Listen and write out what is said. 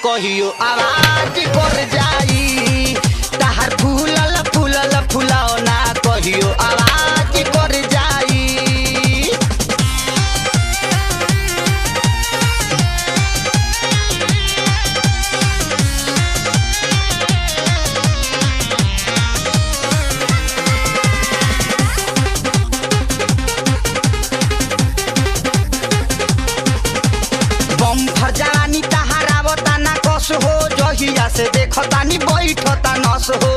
कहियो आवाज कर जाई तहार फूलल फूलल फुलौना कहियो आवाज कर जाई। बम्फर जवानी तहारा बताना कस हो जहिया से देखतानी बैठता नस हो